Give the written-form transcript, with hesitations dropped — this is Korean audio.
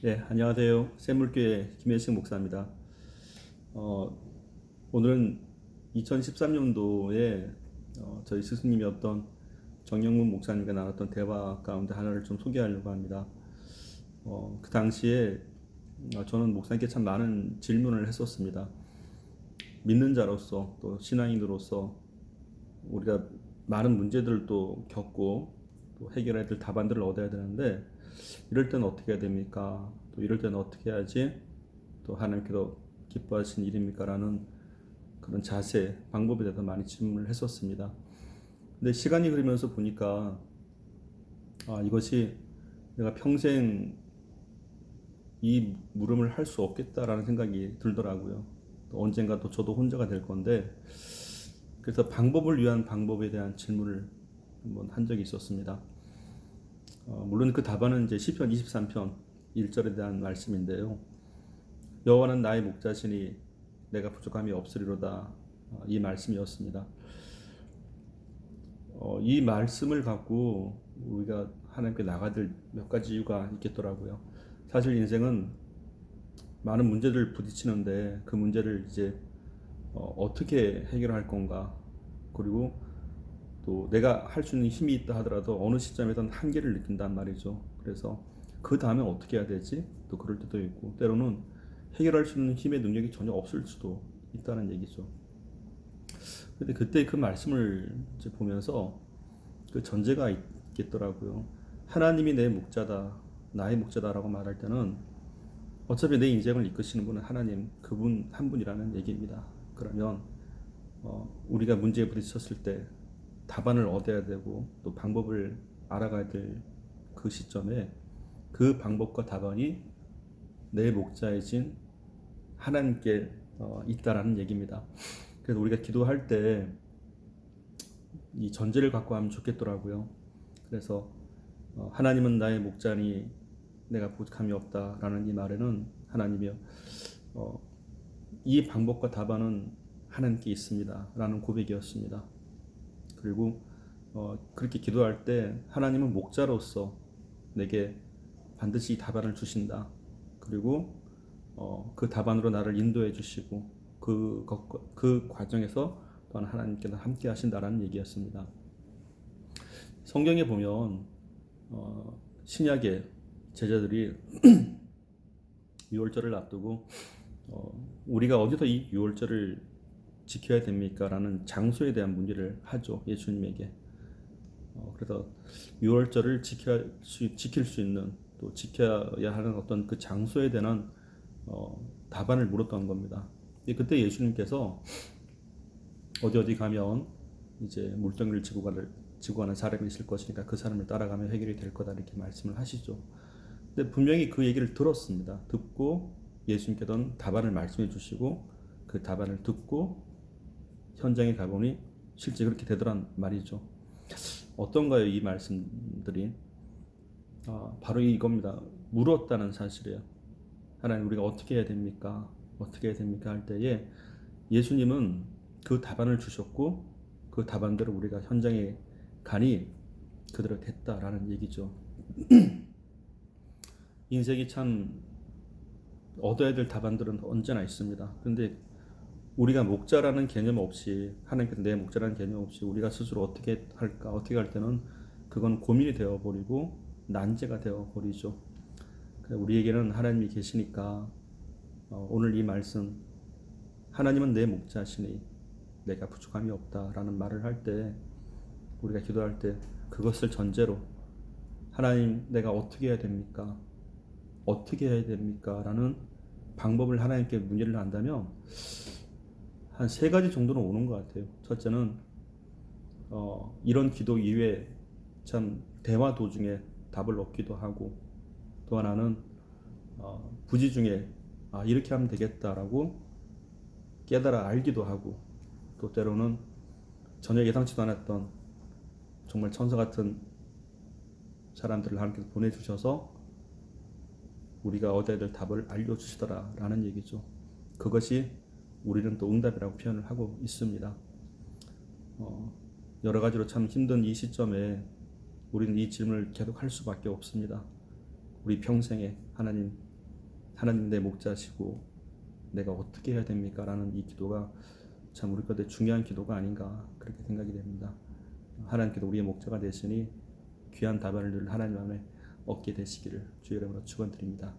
네, 안녕하세요. 샘물교회 김혜식 목사입니다. 오늘은 2013년도에 저희 스승님이었던 정영문 목사님과 나눴던 대화 가운데 하나를 좀 소개하려고 합니다. 그 당시에 저는 목사님께 참 많은 질문을 했었습니다. 믿는 자로서 또 신앙인으로서 우리가 많은 문제들을 또 겪고 또 해결해야 될 답안들을 얻어야 되는데 이럴 때는 어떻게 해야 됩니까? 또 이럴 때는 어떻게 해야지 또 하나님께서 기뻐하신 일입니까? 라는 그런 자세, 방법에 대해서 많이 질문을 했었습니다. 근데 시간이 흐르면서 보니까 이것이 내가 평생 이 물음을 할 수 없겠다라는 생각이 들더라고요. 또 언젠가 또 저도 혼자가 될 건데 그래서 방법을 위한 방법에 대한 질문을 한번 한 적이 있었습니다. 물론 그 답안은 이제 시편 23편 1절에 대한 말씀인데요. 여호와는 나의 목자시니 내가 부족함이 없으리로다. 이 말씀이었습니다. 이 말씀을 갖고 우리가 하나님께 나가야 될 몇 가지 이유가 있겠더라고요. 사실 인생은 많은 문제들을 부딪히는데 그 문제를 이제 어떻게 해결할 건가, 그리고 또 내가 할 수 있는 힘이 있다 하더라도 어느 시점에선 한계를 느낀단 말이죠. 그래서 그 다음에 어떻게 해야 되지? 또 그럴 때도 있고 때로는 해결할 수 있는 힘의 능력이 전혀 없을 수도 있다는 얘기죠. 근데 그때 그 말씀을 이제 보면서 그 전제가 있겠더라고요. 하나님이 내 목자다, 나의 목자다라고 말할 때는 어차피 내 인생을 이끄시는 분은 하나님, 그분 한 분이라는 얘기입니다. 그러면 우리가 문제에 부딪혔을 때 답안을 얻어야 되고 또 방법을 알아가야 될 그 시점에 그 방법과 답안이 내 목자이신 하나님께 있다라는 얘기입니다. 그래서 우리가 기도할 때 이 전제를 갖고 하면 좋겠더라고요. 그래서 하나님은 나의 목자니 내가 부족함이 없다라는 이 말에는 하나님이요, 이 방법과 답안은 하나님께 있습니다라는 고백이었습니다. 그리고 그렇게 기도할 때 하나님은 목자로서 내게 반드시 답안을 주신다. 그리고 그 답안으로 나를 인도해 주시고 그 과정에서 또한 하나님께서 함께 하신다라는 얘기였습니다. 성경에 보면 신약의 제자들이 유월절을 앞두고 우리가 어디서 이 유월절을 지켜야 됩니까? 라는 장소에 대한 문제를 하죠. 예수님에게. 그래서 유월절을 지킬 수 있는, 또 지켜야 하는 어떤 그 장소에 대한 답안을 물었던 겁니다. 그때 예수님께서 어디 가면 이제 물동이를 지고 가는 사람이 있을 것이니까 그 사람을 따라가면 해결이 될 거다, 이렇게 말씀을 하시죠. 근데 분명히 그 얘기를 들었습니다. 듣고 예수님께서는 답안을 말씀해 주시고 그 답안을 듣고 현장에 가보니 실제 그렇게 되더란 말이죠. 어떤가요, 이 말씀들이? 바로 이겁니다. 물었다는 사실이에요. 하나님, 우리가 어떻게 해야 됩니까? 어떻게 해야 됩니까? 할 때에 예수님은 그 답안을 주셨고 그 답안대로 우리가 현장에 가니 그대로 됐다라는 얘기죠. 인생이 참 얻어야 될 답안들은 언제나 있습니다. 그런데 우리가 목자라는 개념 없이, 하나님께서 내 목자라는 개념 없이 우리가 스스로 어떻게 할까, 어떻게 할 때는 그건 고민이 되어버리고 난제가 되어버리죠. 우리에게는 하나님이 계시니까 오늘 이 말씀, 하나님은 내 목자시니 내가 부족함이 없다라는 말을 할 때, 우리가 기도할 때 그것을 전제로 하나님, 내가 어떻게 해야 됩니까? 어떻게 해야 됩니까? 라는 방법을 하나님께 문의를 한다면 한 3가지 정도는 오는 것 같아요. 첫째는 이런 기도 이외에 참 대화 도중에 답을 얻기도 하고, 또 하나는 부지 중에 이렇게 하면 되겠다라고 깨달아 알기도 하고, 또 때로는 전혀 예상치도 않았던 정말 천사 같은 사람들을 하나님께서 보내주셔서 우리가 얻어야 될 답을 알려주시더라라는 얘기죠. 그것이 우리는 또 응답이라고 표현을 하고 있습니다. 여러 가지로 참 힘든 이 시점에 우리는 이 질문을 계속 할 수밖에 없습니다. 우리 평생에 하나님, 하나님 내 목자시고 내가 어떻게 해야 됩니까? 라는 이 기도가 참 우리 가운데 중요한 기도가 아닌가 그렇게 생각이 됩니다. 하나님께도 우리의 목자가 되시니 귀한 답안을 늘 하나님 안에 얻게 되시기를 주의 이름으로 축원드립니다.